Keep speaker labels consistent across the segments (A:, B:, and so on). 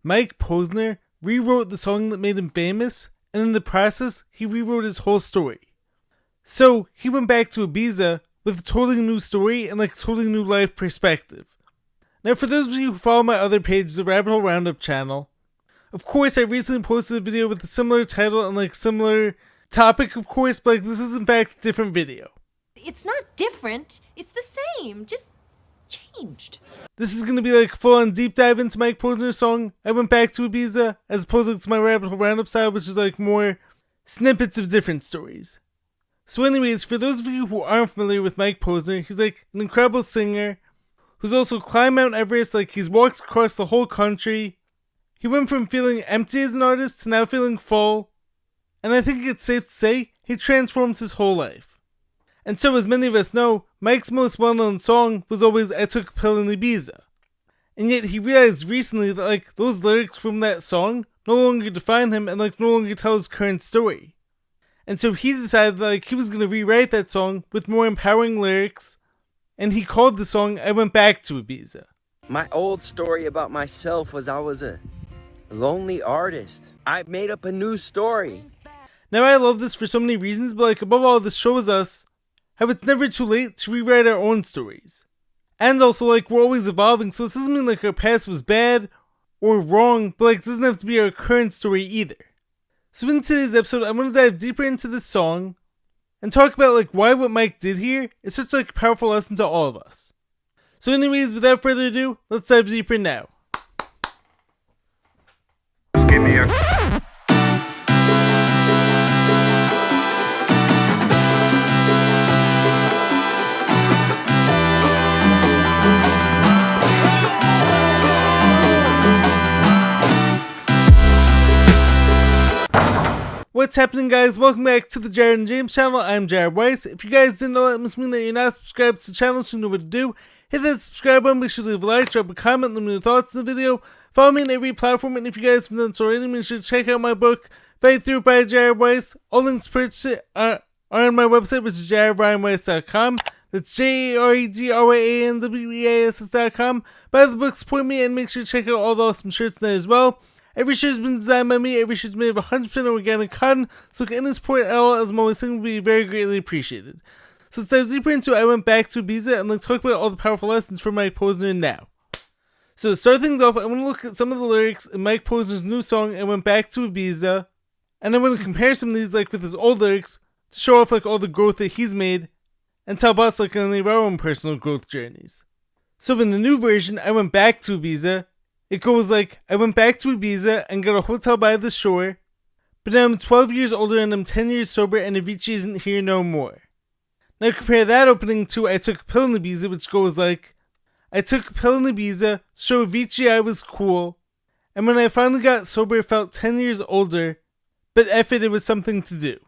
A: Mike Posner rewrote the song that made him famous, and in the process, he rewrote his whole story. So, he went back to Ibiza with a totally new story and like a totally new life perspective. Now, for those of you who follow my other page, the Rabbit Hole Roundup channel, of course, I recently posted a video with a similar title and like similar topic, of course, but like this is in fact a different video.
B: It's not different, it's the same, just changed.
A: This is going to be like a full-on deep dive into Mike Posner's song, I Went Back to Ibiza, as opposed to my Rabbit Hole Roundup side, which is like more snippets of different stories. So anyways, for those of you who aren't familiar with Mike Posner, he's like an incredible singer, who's also climbed Mount Everest, like he's walked across the whole country. He went from feeling empty as an artist to now feeling full, and I think it's safe to say he transformed his whole life. And so, as many of us know, Mike's most well-known song was always I Took a Pill in Ibiza. And yet he realized recently that like those lyrics from that song no longer define him and like no longer tell his current story. And so he decided that like he was going to rewrite that song with more empowering lyrics, and he called the song I Went Back to Ibiza.
C: My old story about myself was I was a lonely artist. I made up a new story.
A: Now I love this for so many reasons, but like above all, this shows us how it's never too late to rewrite our own stories. And also like we're always evolving, so this doesn't mean like our past was bad or wrong, but like it doesn't have to be our current story either. So in today's episode, I want to dive deeper into this song and talk about like why what Mike did here is such like a powerful lesson to all of us. So anyways, without further ado, let's dive deeper now.
D: Give me a...
A: What's happening, guys? Welcome back to the Jared and James channel. I'm Jared Weiss. If you guys didn't know, that must mean that you're not subscribed to the channel, so you know what to do. Hit that subscribe button, make sure to leave a like, drop a comment, let me know your thoughts in the video. Follow me on every platform, and if you guys haven't done so already, make sure to check out my book, Fight Through by Jared Weiss. All links to purchase it are on my website, which is jaredryanweiss.com. That's JAREDRYANWEASS.com. Buy the book, support me, and make sure to check out all the awesome shirts in there as well. Every shirt has been designed by me, every shirt is made of 100% organic cotton, so any support at all, as I'm always saying, will be very greatly appreciated. So let's dive deeper into I Went Back to Ibiza and let's talk about all the powerful lessons from Mike Posner now. So to start things off, I want to look at some of the lyrics in Mike Posner's new song I Went Back to Ibiza, and I want to compare some of these like with his old lyrics to show off like all the growth that he's made and tell us like any of our own personal growth journeys. So in the new version, I Went Back to Ibiza, it goes like, I went back to Ibiza and got a hotel by the shore, but now I'm 12 years older and I'm 10 years sober and Avicii isn't here no more. Now compare that opening to I Took a Pill in Ibiza, which goes like, I took a pill in Ibiza to show Avicii I was cool, and when I finally got sober I felt 10 years older, but F it was something to do.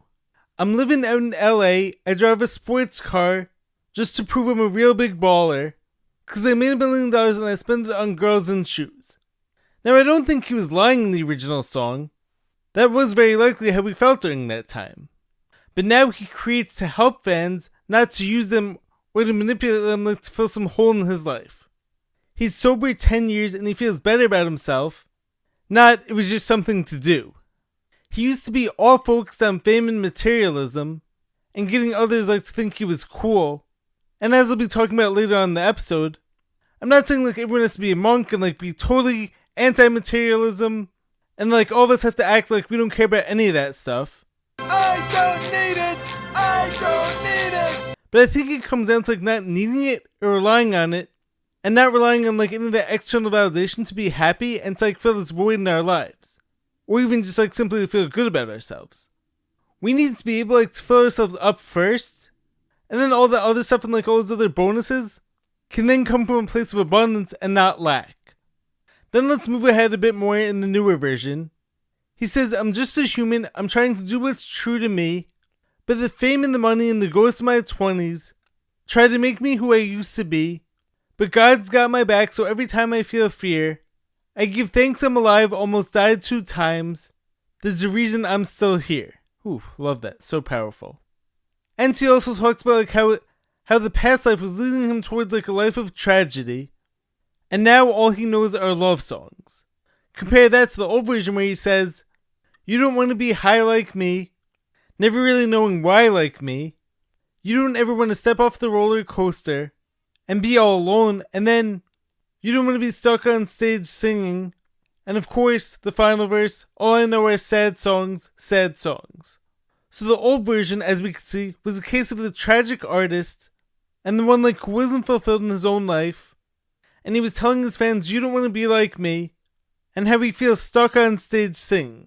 A: I'm living out in LA, I drive a sports car, just to prove I'm a real big baller, cause I made $1 million and I spent it on girls and shoes. Now I don't think he was lying in the original song. That was very likely how he felt during that time. But now he creates to help fans, not to use them or to manipulate them like to fill some hole in his life. He's sober 10 years and he feels better about himself, not it was just something to do. He used to be all focused on fame and materialism, and getting others like to think he was cool, and as I'll be talking about later on in the episode, I'm not saying like everyone has to be a monk and like be totally anti-materialism, and like all of us have to act like we don't care about any of that stuff.
C: I don't need it! I don't need it!
A: But I think it comes down to like not needing it or relying on it, and not relying on like any of that external validation to be happy and to like fill this void in our lives. Or even just like simply to feel good about ourselves. We need to be able like to fill ourselves up first, and then all the other stuff and like all those other bonuses can then come from a place of abundance and not lack. Then let's move ahead a bit more in the newer version. He says, I'm just a human, I'm trying to do what's true to me, but the fame and the money and the ghosts of my 20s try to make me who I used to be, but God's got my back, so every time I feel fear, I give thanks I'm alive, almost died 2 times, there's a reason I'm still here. Ooh, love that, so powerful. And he also talks about like how the past life was leading him towards like a life of tragedy, and now all he knows are love songs. Compare that to the old version where he says, you don't want to be high like me, never really knowing why like me. You don't ever want to step off the roller coaster and be all alone, and then you don't want to be stuck on stage singing. And of course, the final verse, all I know are sad songs, sad songs. So the old version, as we can see, was a case of the tragic artist and the one who wasn't fulfilled in his own life. And he was telling his fans, you don't want to be like me, and how he feels stuck on stage singing.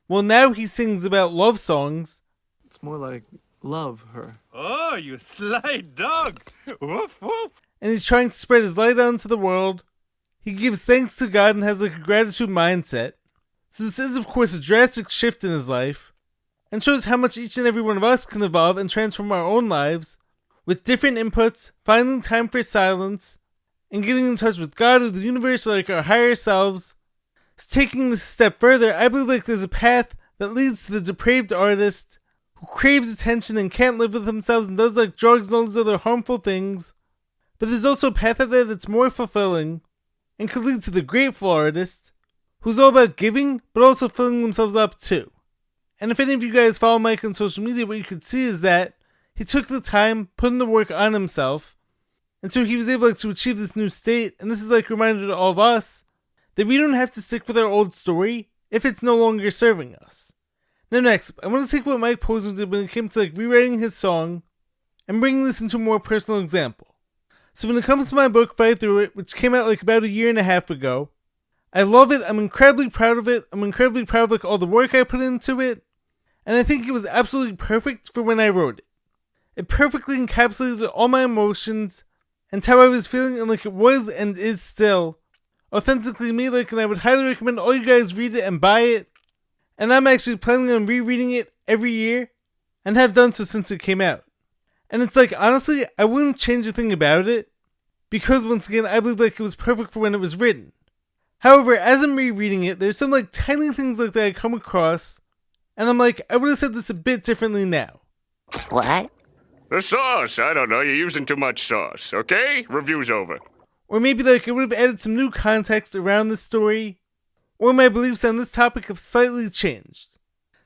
A: Well, now he sings about love songs.
D: It's more like love her.
E: Oh, you sly dog! Woof woof!
A: And he's trying to spread his light out into the world. He gives thanks to God and has a gratitude mindset. So this is of course a drastic shift in his life, and shows how much each and every one of us can evolve and transform our own lives, with different inputs, finding time for silence, and getting in touch with God or the universe or our higher selves. So taking this a step further, I believe there's a path that leads to the depraved artist who craves attention and can't live with themselves and does drugs and all these other harmful things. But there's also a path out there that's more fulfilling and could lead to the grateful artist who's all about giving but also filling themselves up too. And if any of you guys follow Mike on social media, what you could see is that he took the time, put in the work on himself, and so he was able to achieve this new state. And this is a reminder to all of us that we don't have to stick with our old story if it's no longer serving us. Now next, I want to take what Mike Posner did when it came to rewriting his song and bringing this into a more personal example. So when it comes to my book, Fight Through It, which came out about a year and a half ago, I love it, I'm incredibly proud of it, I'm incredibly proud of all the work I put into it, and I think it was absolutely perfect for when I wrote it. It perfectly encapsulated all my emotions and how I was feeling, and it was and is still authentically me, and I would highly recommend all you guys read it and buy it. And I'm actually planning on rereading it every year, and have done so since it came out. And it's honestly, I wouldn't change a thing about it, because once again, I believe it was perfect for when it was written. However, as I'm rereading it, there's some tiny things that I come across, and I'm I would have said this a bit differently now.
F: What?
E: The sauce! I don't know, you're using too much sauce, okay? Review's over.
A: Or maybe I would have added some new context around the story, or my beliefs on this topic have slightly changed.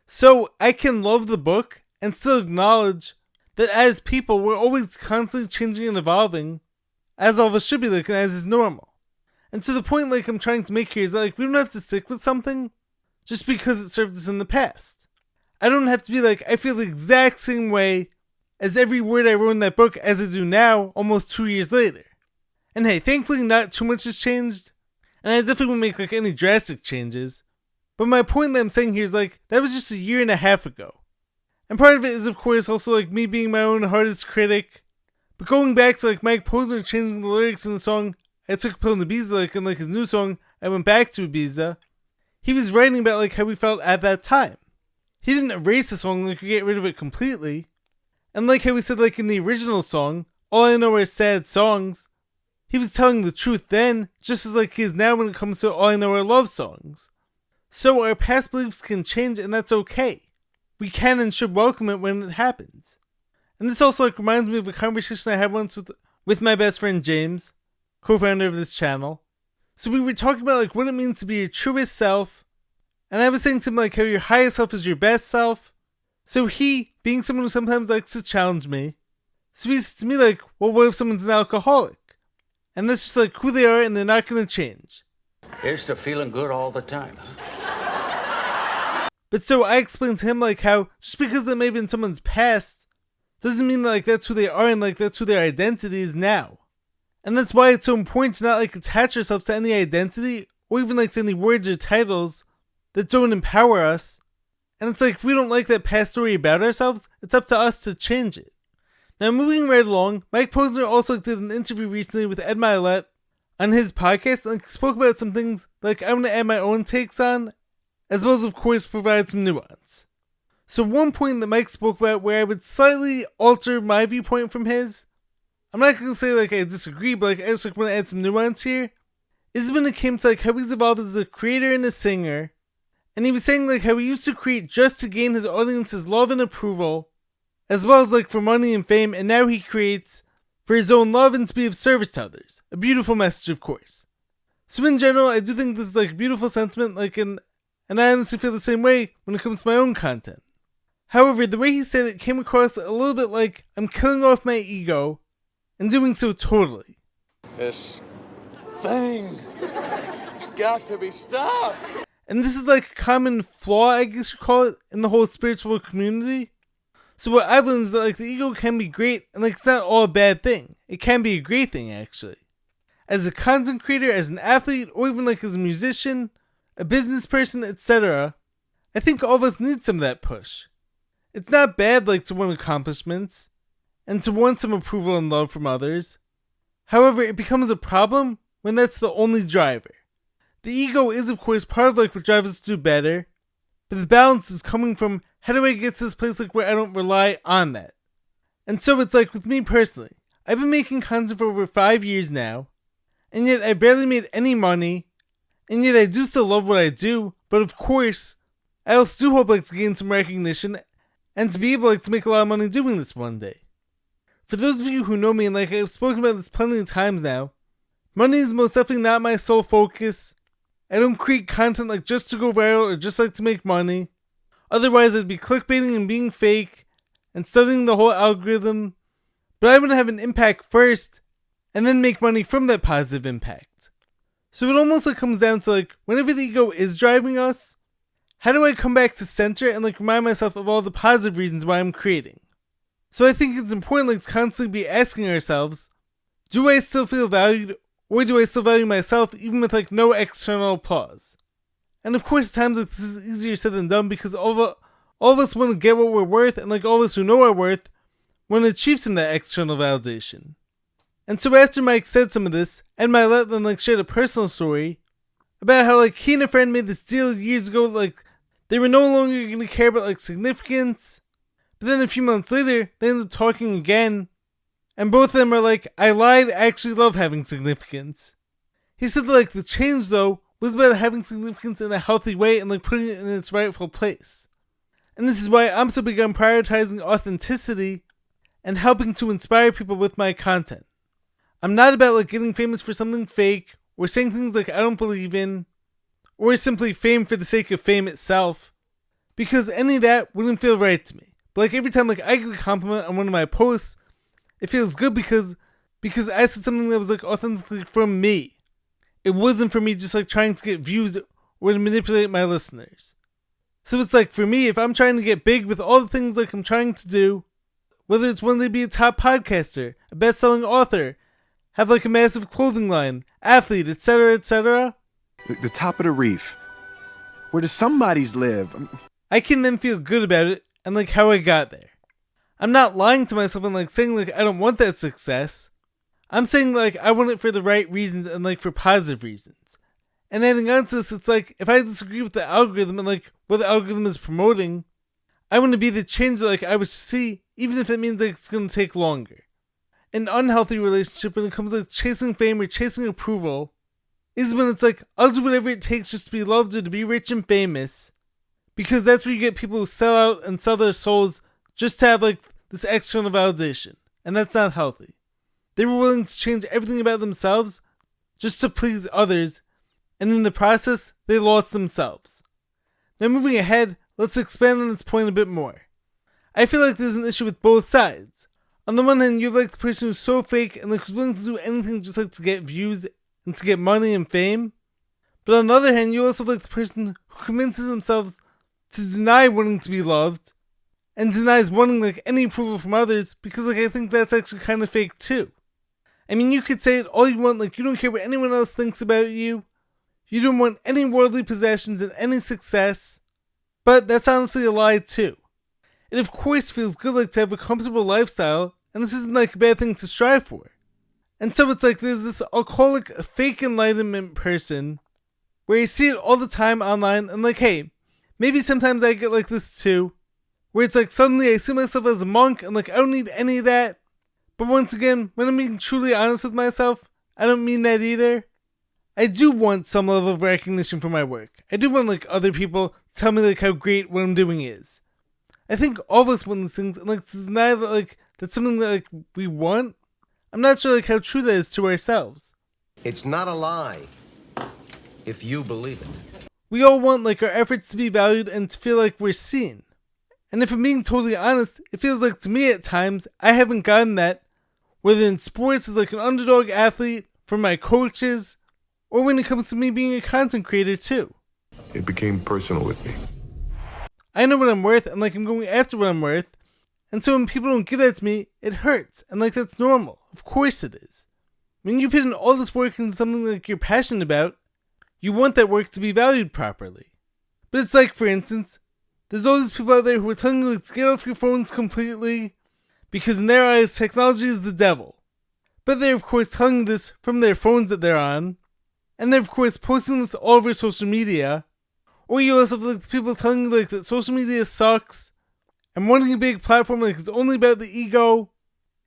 A: So I can love the book and still acknowledge that as people we're always constantly changing and evolving, as all of us should be and as is normal. And so the point I'm trying to make here is that we don't have to stick with something just because it served us in the past. I don't have to be I feel the exact same way as every word I wrote in that book as I do now, almost 2 years later. And hey, thankfully not too much has changed, and I definitely won't make any drastic changes. But my point that I'm saying here is that was just a year and a half ago. And part of it is of course also me being my own hardest critic. But going back to Mike Posner changing the lyrics in the song I Took a Pill in Ibiza, and his new song I Went Back to Ibiza, he was writing about how he felt at that time. He didn't erase the song or get rid of it completely. And how we said in the original song, all I know are sad songs, he was telling the truth then, just as he is now when it comes to all I know are love songs. So our past beliefs can change, and that's okay. We can and should welcome it when it happens. And this also reminds me of a conversation I had once with my best friend James, co-founder of this channel. So we were talking about what it means to be your truest self, and I was saying to him how your highest self is your best self. So he, being someone who sometimes likes to challenge me, so he said to me well, what if someone's an alcoholic? And that's just who they are, and they're not going to change.
F: Here's to feeling good all the time.
A: But so I explained to him how just because they may be in someone's past doesn't mean that that's who they are and that's who their identity is now. And that's why it's so important to not attach ourselves to any identity or even to any words or titles that don't empower us. And it's if we don't like that past story about ourselves, it's up to us to change it. Now moving right along, Mike Posner also did an interview recently with Ed Milet on his podcast and spoke about some things I'm going to add my own takes on, as well as of course provide some nuance. So one point that Mike spoke about where I would slightly alter my viewpoint from his, I'm not going to say I disagree, but I just want to add some nuance here, is when it came to how he's evolved as a creator and a singer. And he was saying how he used to create just to gain his audience's love and approval, as well as for money and fame, and now he creates for his own love and to be of service to others. A beautiful message, of course. So in general, I do think this is like a beautiful sentiment, and I honestly feel the same way when it comes to my own content. However, the way he said it came across a little bit like I'm killing off my ego, and doing so totally.
D: This thing has got to be stopped.
A: And this is like a common flaw, I guess you call it, in the whole spiritual community. So what I've learned is that like the ego can be great, and like it's not all a bad thing. It can be a great thing, actually. As a content creator, as an athlete, or even like as a musician, a business person, etc., I think all of us need some of that push. It's not bad like to want accomplishments, and to want some approval and love from others. However, it becomes a problem when that's the only driver. The ego is of course part of like what drives us to do better, but the balance is coming from how do I get to this place like where I don't rely on that. And so it's like with me personally, I've been making content for over 5 years now, and yet I barely made any money, and yet I do still love what I do, but of course, I also do hope like to gain some recognition and to be able like to make a lot of money doing this one day. For those of you who know me, and like I've spoken about this plenty of times now, money is most definitely not my sole focus. I don't create content like just to go viral or just like to make money. Otherwise I'd be clickbaiting and being fake and studying the whole algorithm. But I want to have an impact first and then make money from that positive impact. So it almost like comes down to like whenever the ego is driving us, how do I come back to center and like remind myself of all the positive reasons why I'm creating? So I think it's important like to constantly be asking ourselves, do I still feel valued, or do I still value myself even with like no external applause? And of course at times like this is easier said than done because all of us want to get what we're worth, and like all of us who know our worth want to achieve some of that external validation. And so after Mike said some of this, and I let them like share a personal story about how like he and a friend made this deal years ago, like they were no longer going to care about like significance. But then a few months later, they ended up talking again, and both of them are like, I lied, I actually love having significance. He said that like the change though was about having significance in a healthy way and like putting it in its rightful place. And this is why I'm so big on prioritizing authenticity and helping to inspire people with my content. I'm not about like getting famous for something fake, or saying things like I don't believe in, or simply fame for the sake of fame itself, because any of that wouldn't feel right to me. But like every time like I get a compliment on one of my posts, it feels good because I said something that was like authentically from me. It wasn't for me just like trying to get views or to manipulate my listeners. So it's like for me, if I'm trying to get big with all the things like I'm trying to do, whether it's one day be a top podcaster, a best-selling author, have like a massive clothing line, athlete, etc., etc.,
G: the top of the reef, where the somebodies live,
A: I can then feel good about it and like how I got there. I'm not lying to myself and like saying like I don't want that success. I'm saying like I want it for the right reasons and like for positive reasons. And adding on to this, it's like if I disagree with the algorithm and like what the algorithm is promoting, I want to be the change that like I wish to see, even if it means like it's going to take longer. An unhealthy relationship when it comes to like chasing fame or chasing approval is when it's like I'll do whatever it takes just to be loved or to be rich and famous, because that's where you get people who sell out and sell their souls just to have like this external validation, and that's not healthy. They were willing to change everything about themselves just to please others, and in the process they lost themselves. Now moving ahead, let's expand on this point a bit more. I feel like there's an issue with both sides. On the one hand, you have like the person who's so fake and like who's willing to do anything just like to get views and to get money and fame. But on the other hand, you also have like the person who convinces themselves to deny wanting to be loved and denies wanting like any approval from others, because like I think that's actually kind of fake too. I mean, you could say it all you want, like you don't care what anyone else thinks about you. You don't want any worldly possessions and any success. But that's honestly a lie too. It of course feels good like to have a comfortable lifestyle, and this isn't like a bad thing to strive for. And so it's like there's this, I'll call like a fake enlightenment person, where you see it all the time online, and like hey, maybe sometimes I get like this too, where it's like suddenly I see myself as a monk and like I don't need any of that. But once again, when I'm being truly honest with myself, I don't mean that either. I do want some level of recognition for my work. I do want like other people to tell me like how great what I'm doing is. I think all of us want these things, and like to deny that like that's something that like we want, I'm not sure like how true that is to ourselves.
H: It's not a lie. if you believe it.
A: We all want like our efforts to be valued and to feel like we're seen. And if I'm being totally honest, it feels like to me at times I haven't gotten that, whether in sports as like an underdog athlete, from my coaches, or when it comes to me being a content creator too.
I: It became personal with me.
A: I know what I'm worth and like I'm going after what I'm worth, and so when people don't give that to me, it hurts, and like that's normal. Of course it is. When you put in all this work into something like you're passionate about, you want that work to be valued properly. But it's like, for instance, there's all these people out there who are telling you like, to get off your phones completely, because in their eyes, technology is the devil. But they're of course telling you this from their phones that they're on, and they're of course posting this all over social media. Or you also have like people telling you like that social media sucks, and wanting a big platform like it's only about the ego,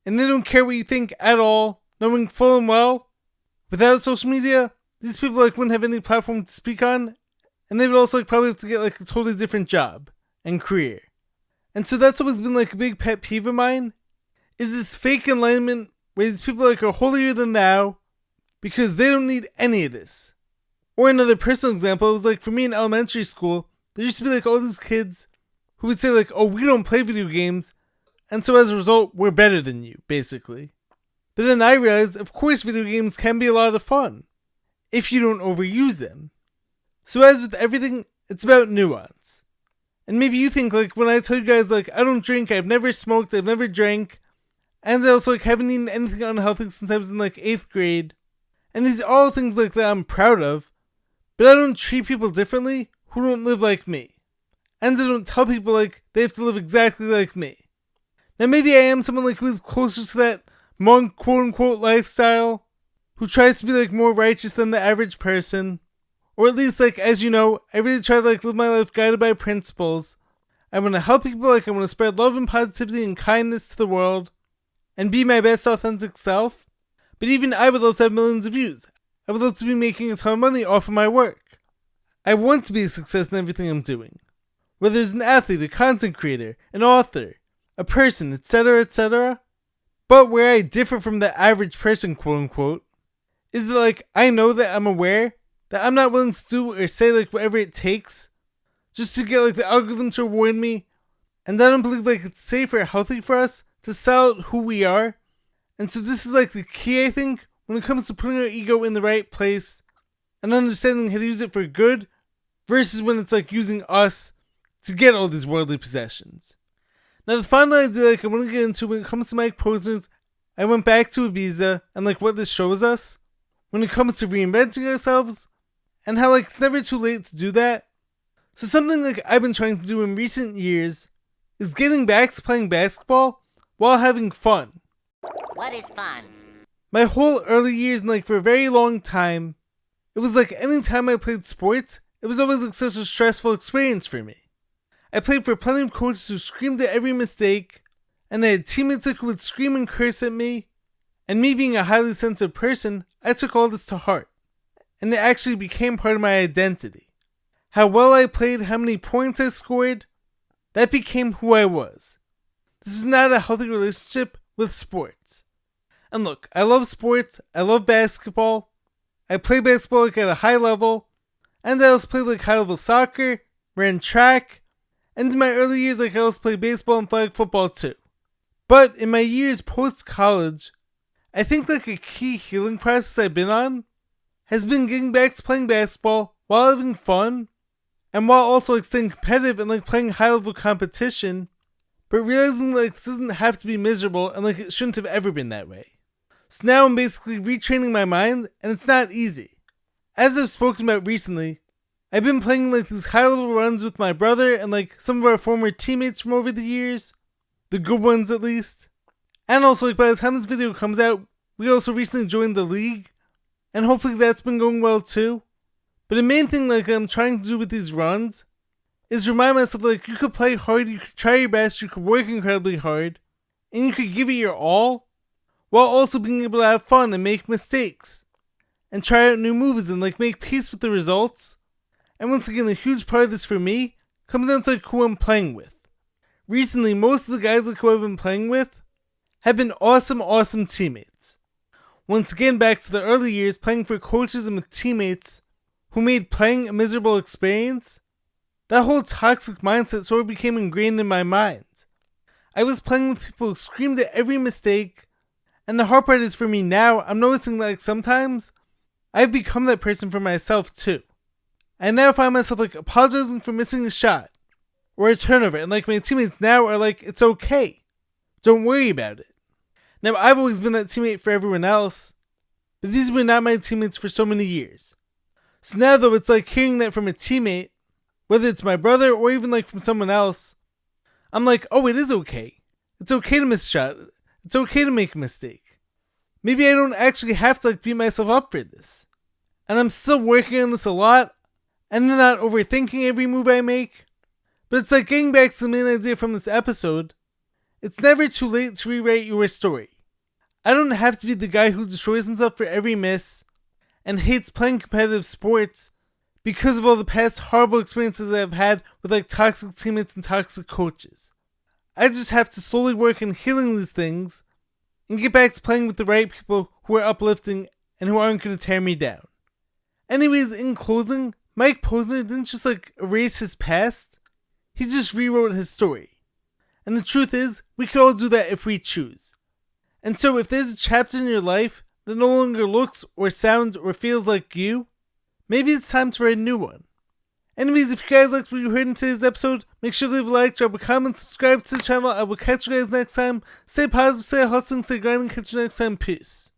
A: and they don't care what you think at all, knowing full and well, without social media, these people like wouldn't have any platform to speak on, and they would also like probably have to get like a totally different job and career. And so that's always been like a big pet peeve of mine, is this fake enlightenment where these people like are holier than thou because they don't need any of this. Or another personal example was like for me in elementary school, there used to be like all these kids who would say like, oh, we don't play video games, and so as a result, we're better than you, basically. But then I realized, of course video games can be a lot of fun, if you don't overuse them. So as with everything, it's about nuance. And maybe you think like when I tell you guys like I don't drink, I've never smoked, I've never drank, and I also like haven't eaten anything unhealthy since I was in like 8th grade, and these are all things like that I'm proud of, but I don't treat people differently who don't live like me. And I don't tell people like they have to live exactly like me. Now maybe I am someone like who is closer to that monk quote unquote lifestyle, who tries to be like more righteous than the average person. Or at least like, as you know, I really try to like live my life guided by principles. I want to help people, like I want to spread love and positivity and kindness to the world, and be my best authentic self. But even I would love to have millions of views. I would love to be making a ton of money off of my work. I want to be a success in everything I'm doing. Whether it's an athlete, a content creator, an author, a person, etc., etc. But where I differ from the average person, quote unquote, is that like I know that I'm aware that I'm not willing to do or say like whatever it takes just to get like the algorithm to reward me, and I don't believe like it's safe or healthy for us to sell out who we are. And so this is like the key, I think, when it comes to putting our ego in the right place and understanding how to use it for good versus when it's like using us to get all these worldly possessions. Now the final idea like I want to get into when it comes to Mike Posner's I went back to Ibiza and like what this shows us when it comes to reinventing ourselves, and how like it's never too late to do that. So something like I've been trying to do in recent years is getting back to playing basketball while having fun.
J: What is fun?
A: My whole early years and like for a very long time, it was like any time I played sports, it was always like such a stressful experience for me. I played for plenty of coaches who screamed at every mistake, and I had teammates who would scream and curse at me, and me being a highly sensitive person, I took all this to heart, and it actually became part of my identity. How well I played, how many points I scored, that became who I was. This was not a healthy relationship with sports. And look, I love sports, I love basketball, I play basketball like at a high level, and I also played like high level soccer, ran track, and in my early years like I also played baseball and flag football too. But in my years post-college, I think like a key healing process I've been on has been getting back to playing basketball while having fun, and while also like staying competitive and like playing high level competition, but realizing like this doesn't have to be miserable and like it shouldn't have ever been that way. So now I'm basically retraining my mind, and it's not easy. As I've spoken about recently, I've been playing like these high level runs with my brother and like some of our former teammates from over the years, the good ones at least. And also like by the time this video comes out, we also recently joined the league, and hopefully that's been going well too. But the main thing like I'm trying to do with these runs is remind myself like you could play hard, you could try your best, you could work incredibly hard, and you could give it your all, while also being able to have fun and make mistakes, and try out new moves and like make peace with the results. And once again, a huge part of this for me comes down to like who I'm playing with. Recently, most of the guys like who I've been playing with have been awesome teammates. Once again, back to the early years, playing for coaches and with teammates who made playing a miserable experience, that whole toxic mindset sort of became ingrained in my mind. I was playing with people who screamed at every mistake, and the hard part is for me now, I'm noticing that like sometimes I've become that person for myself too. I now find myself like apologizing for missing a shot or a turnover, and like my teammates now are like, it's okay. Don't worry about it. Now I've always been that teammate for everyone else, but these were not my teammates for so many years. So now though it's like hearing that from a teammate, whether it's my brother or even like from someone else, I'm like, oh, it is okay. It's okay to miss a shot. It's okay to make a mistake. Maybe I don't actually have to like beat myself up for this. And I'm still working on this a lot, and then not overthinking every move I make. But it's like getting back to the main idea from this episode. It's never too late to rewrite your story. I don't have to be the guy who destroys himself for every miss and hates playing competitive sports because of all the past horrible experiences I've had with like toxic teammates and toxic coaches. I just have to slowly work on healing these things and get back to playing with the right people who are uplifting and who aren't going to tear me down. Anyways, in closing, Mike Posner didn't just like erase his past, he just rewrote his story. And the truth is, we could all do that if we choose. And so if there's a chapter in your life that no longer looks or sounds or feels like you, maybe it's time to write a new one. Anyways, if you guys liked what you heard in today's episode, make sure to leave a like, drop a comment, subscribe to the channel. I will catch you guys next time. Stay positive, stay hustling, stay grinding. Catch you next time. Peace.